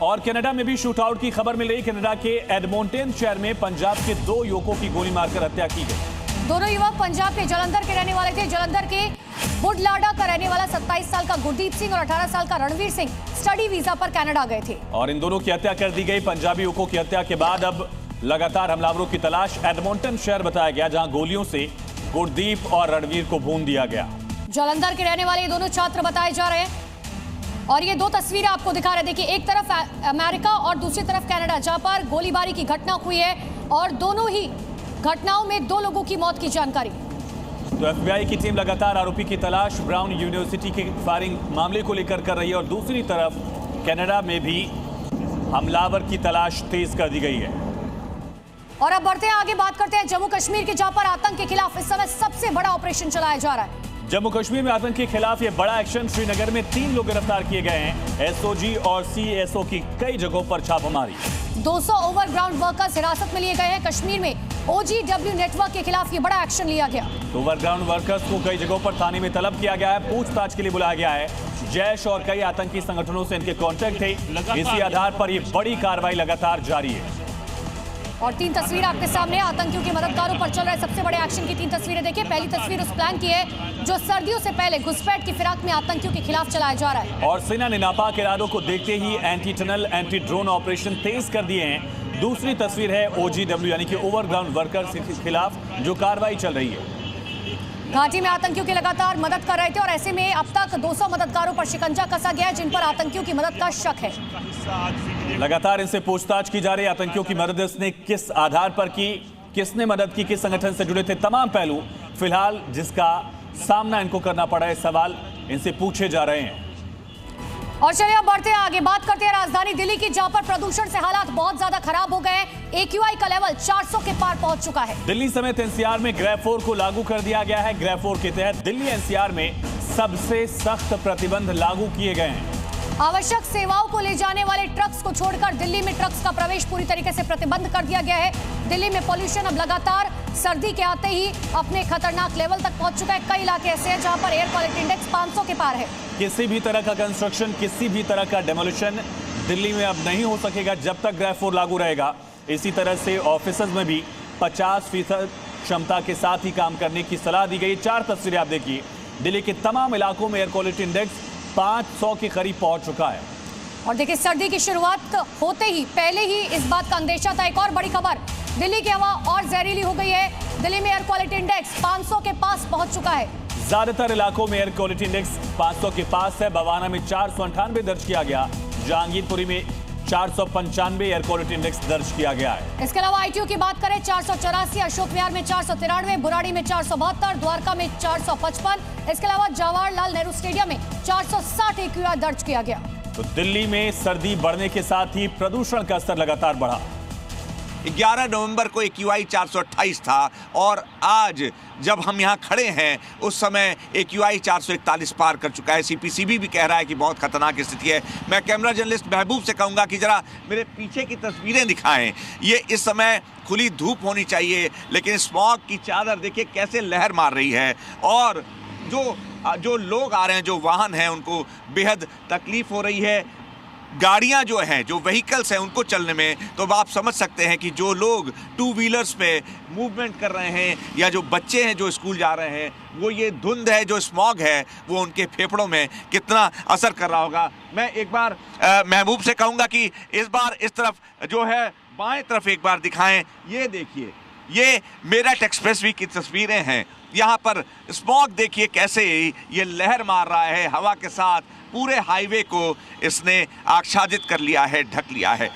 और कनाडा में भी शूटआउट की खबर मिल रही। कनाडा के एडमोंटन शहर में पंजाब के 2 युवकों की गोली मारकर हत्या की गई। दोनों युवक पंजाब के जलंधर के रहने वाले थे। जलंधर के बुढलाडा का रहने वाला 27 साल का गुरदीप सिंह और 18 साल का रणवीर सिंह स्टडी वीजा पर कनाडा गए थे और इन दोनों की हत्या कर दी गई। पंजाबी युवकों की हत्या के बाद अब लगातार हमलावरों की तलाश। एडमोंटन शहर बताया गया जहां गोलियों से गुरदीप और रणवीर को भून दिया गया। जलंधर के रहने वाले ये दोनों छात्र बताए जा रहे हैं और ये 2 तस्वीरें आपको दिखा रहे हैं। देखिए, एक तरफ अमेरिका और दूसरी तरफ कनाडा, जहां पर गोलीबारी की घटना हुई है और दोनों ही घटनाओं में 2 लोगों की मौत की जानकारी। तो एफबीआई की टीम लगातार आरोपी की तलाश ब्राउन यूनिवर्सिटी के फायरिंग मामले को लेकर कर रही है और दूसरी तरफ कनाडा में भी हमलावर की तलाश तेज कर दी गई है। और अब बढ़ते हैं आगे, बात करते हैं जम्मू कश्मीर के, जहां पर आतंक के खिलाफ इस समय सबसे बड़ा ऑपरेशन चलाया जा रहा है। जम्मू कश्मीर में आतंक के खिलाफ ये बड़ा एक्शन। श्रीनगर में 3 लोग गिरफ्तार किए गए हैं। एसओजी और सीएसओ की कई जगहों पर छापेमारी। 200 ओवरग्राउंड वर्कर्स हिरासत में लिए गए हैं। कश्मीर में OGW नेटवर्क के खिलाफ ये बड़ा एक्शन लिया गया। ओवरग्राउंड वर्कर्स को कई जगहों पर थाने में तलब किया गया है, पूछताछ के लिए बुलाया गया है। जैश और कई आतंकी संगठनों से इनके कॉन्टैक्ट थे। इसी आधार पर ये बड़ी कार्रवाई लगातार जारी है। और 3 तस्वीर आपके सामने आतंकियों के मददगारों पर चल रहे सबसे बड़े एक्शन की 3 तस्वीरें देखिए। पहली तस्वीर उस प्लान की है जो सर्दियों से पहले घुसपैठ की फिराक में आतंकियों के खिलाफ चलाया जा रहा है। और सेना ने नापाक इरादों को देखते ही anti tunnel anti drone operation तेज कर दिए हैं। दूसरी तस्वीर है OGW यानी कि ओवरग्राउंड वर्कर्स के खिलाफ जो कार्रवाई चल रही है। घाटी में आतंकियों की लगातार मदद कर रहे थे और ऐसे में अब तक 200 मददगारों पर शिकंजा कसा गया है जिन पर आतंकियों की मदद का शक है। लगातार इनसे पूछताछ की जा रही है। आतंकियों की मदद इसने किस आधार पर की, किसने मदद की, किस संगठन से जुड़े थे, तमाम पहलू फिलहाल जिसका सामना इनको करना पड़ा है, सवाल इनसे पूछे जा रहे हैं। और चलिए अब बढ़ते हैं आगे, बात करते हैं राजधानी दिल्ली की, जहां पर प्रदूषण से हालात बहुत ज्यादा खराब हो गए हैं। AQI का लेवल 400 के पार पहुंच चुका है। दिल्ली समेत NCR में ग्रेड 4 को लागू कर दिया गया है। ग्रेड 4 के तहत दिल्ली NCR में सबसे सख्त प्रतिबंध लागू किए गए हैं। आवश्यक सेवाओं को ले जाने वाले ट्रक्स को छोड़कर दिल्ली में ट्रक्स का प्रवेश पूरी तरीके से प्रतिबंध कर दिया गया है। दिल्ली में पॉल्यूशन अब लगातार सर्दी के आते ही अपने खतरनाक लेवल तक पहुंच चुका है। कई इलाके ऐसे हैं जहां पर एयर क्वालिटी इंडेक्स 500 के पार है। किसी भी तरह का कंस्ट्रक्शन, किसी भी तरह का डेमोलिशन दिल्ली में अब नहीं हो सकेगा जब तक ग्रेड 4 लागू रहेगा। इसी तरह से ऑफिसेज में भी 50% क्षमता के साथ ही काम करने की सलाह दी गई। 4 तस्वीरें आप देखिए। दिल्ली के तमाम इलाकों में एयर क्वालिटी इंडेक्स 500 के करीब पहुंच चुका है। और देखिए, सर्दी की शुरुआत होते ही पहले ही इस बात का अंदेशा था। एक और बड़ी खबर, दिल्ली की हवा और जहरीली हो गई है। दिल्ली में एयर क्वालिटी इंडेक्स 500 के पास पहुंच चुका है। ज्यादातर इलाकों में एयर क्वालिटी इंडेक्स 500 के पास है। बवाना में 498 दर्ज किया गया। जहांगीरपुरी में 495 एयर क्वालिटी इंडेक्स दर्ज किया गया है। इसके अलावा ITO की बात करें 484, अशोक विहार में 493, बुराड़ी में 472, द्वारका में 455। इसके अलावा जवाहरलाल नेहरू स्टेडियम में 460 AQI दर्ज किया गया। तो दिल्ली में सर्दी बढ़ने के साथ ही प्रदूषण का स्तर लगातार बढ़ा। 11 नवंबर को AQI 428 था और आज जब हम यहाँ खड़े हैं उस समय AQI 441 पार कर चुका है। CPCB भी कह रहा है कि बहुत खतरनाक स्थिति है। मैं कैमरा जर्नलिस्ट महबूब से कहूँगा कि जरा मेरे पीछे की तस्वीरें दिखाएं। ये इस समय खुली धूप होनी चाहिए लेकिन स्मॉग की चादर देखिए कैसे लहर मार रही है और जो लोग आ रहे हैं, जो वाहन हैं, उनको बेहद तकलीफ हो रही है। गाड़ियां जो हैं, जो व्हीकल्स हैं, उनको चलने में तो आप समझ सकते हैं कि जो लोग 2 व्हीलर्स पे मूवमेंट कर रहे हैं या जो बच्चे हैं जो स्कूल जा रहे हैं, वो ये धुंध है, जो स्मॉग है, वो उनके फेफड़ों में कितना असर कर रहा होगा। मैं एक बार महबूब से कहूँगा कि इस बार इस तरफ जो है बाएं तरफ एक बार दिखाएं। ये देखिए, ये मेरठ एक्सप्रेसवे की तस्वीरें हैं। यहाँ पर स्मॉग देखिए कैसे ये लहर मार रहा है हवा के साथ। पूरे हाईवे को इसने आच्छादित कर लिया है, ढक लिया है।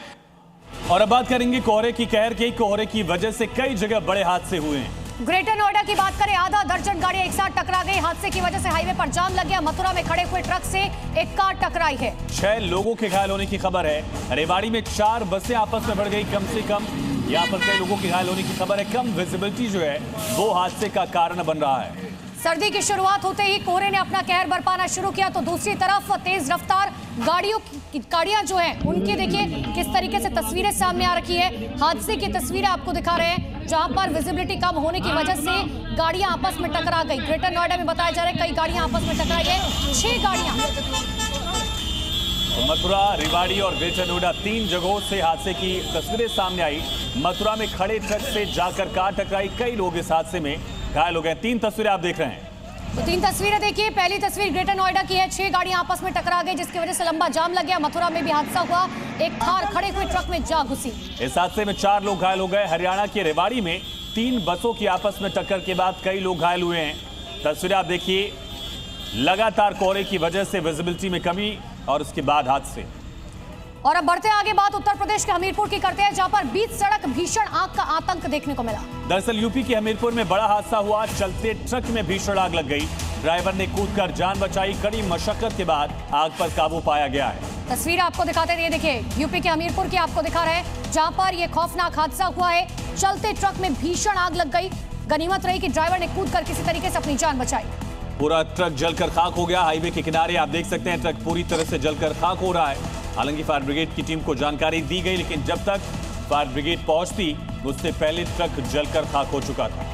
और अब बात करेंगे कोहरे की कहर की। कोहरे की वजह से कई जगह बड़े हादसे हुए हैं। ग्रेटर नोएडा की बात करें, आधा दर्जन गाड़ियां एक साथ टकरा गई। हादसे की वजह से हाईवे पर जाम लग गया। मथुरा में खड़े हुए ट्रक से एक कार टकराई है। 6 लोगों के घायल होने की खबर है। रेवाड़ी में 4 बसें आपस में भिड़ गई। कम से कम यहाँ पर कई लोगों के घायल होने की खबर है। कम विजिबिलिटी जो है वो हादसे का कारण बन रहा है। सर्दी की शुरुआत होते ही कोहरे ने अपना कहर बरपाना शुरू किया तो दूसरी तरफ तेज रफ्तार गाड़ियां जो हैं उनके देखिए किस तरीके से तस्वीरें सामने आ रखी है। हादसे की तस्वीरें आपको दिखा रहे हैं जहां पर विजिबिलिटी कम होने की वजह से गाड़ियां आपस में टकरा गई। ग्रेटर नोएडा में बताया जा रहा है कई गाड़ियां आपस में टकराई है। 6 गाड़ियां मथुरा, रेवाड़ी और ग्रेटर नोएडा 3 जगहों से हादसे की तस्वीरें सामने आई। मथुरा में खड़े ट्रक से जाकर कार टकराई, कई लोग इस हादसे में घायल हो गए। 3 तस्वीरें आप देख रहे हैं। तो 3 तस्वीरें देखिए। पहली तस्वीर ग्रेटर नोएडा की है। 6 गाड़ियां आपस में टकरा गई, जिसकी वजह से लंबा जाम लग गया। मथुरा में भी हादसा हुआ, एक थार खड़े हुए ट्रक में जा घुसी। इस हादसे में 4 लोग घायल हो गए। हरियाणा के रेवाड़ी में 3 बसों की आपस में टक्कर के बाद कई लोग घायल हुए हैं। तस्वीरें आप देखिए। लगातार कोहरे की वजह से विजिबिलिटी में कमी और उसके बाद हादसे। और अब बढ़ते आगे, बात उत्तर प्रदेश के हमीरपुर की करते हैं, जहां पर बीच सड़क भीषण आग का आतंक देखने को मिला। दरअसल यूपी के हमीरपुर में बड़ा हादसा हुआ। चलते ट्रक में भीषण आग लग गई। ड्राइवर ने कूदकर जान बचाई। कड़ी मशक्कत के बाद आग पर काबू पाया गया है। तस्वीर आपको दिखाते हैं, देखिए यूपी के हमीरपुर की आपको दिखा रहे हैं, जहां पर यह खौफनाक हादसा हुआ है। चलते ट्रक में भीषण आग लग गई। गनीमत रही कि ड्राइवर ने कूदकर किसी तरीके से अपनी जान बचाई। पूरा ट्रक जलकर खाक हो गया। हाईवे के किनारे आप देख सकते हैं, ट्रक पूरी तरह से जलकर खाक हो रहा है। हालांकि फायर ब्रिगेड की टीम को जानकारी दी गई, लेकिन जब तक फायर ब्रिगेड पहुंचती उससे पहले ट्रक जलकर खाक हो चुका था।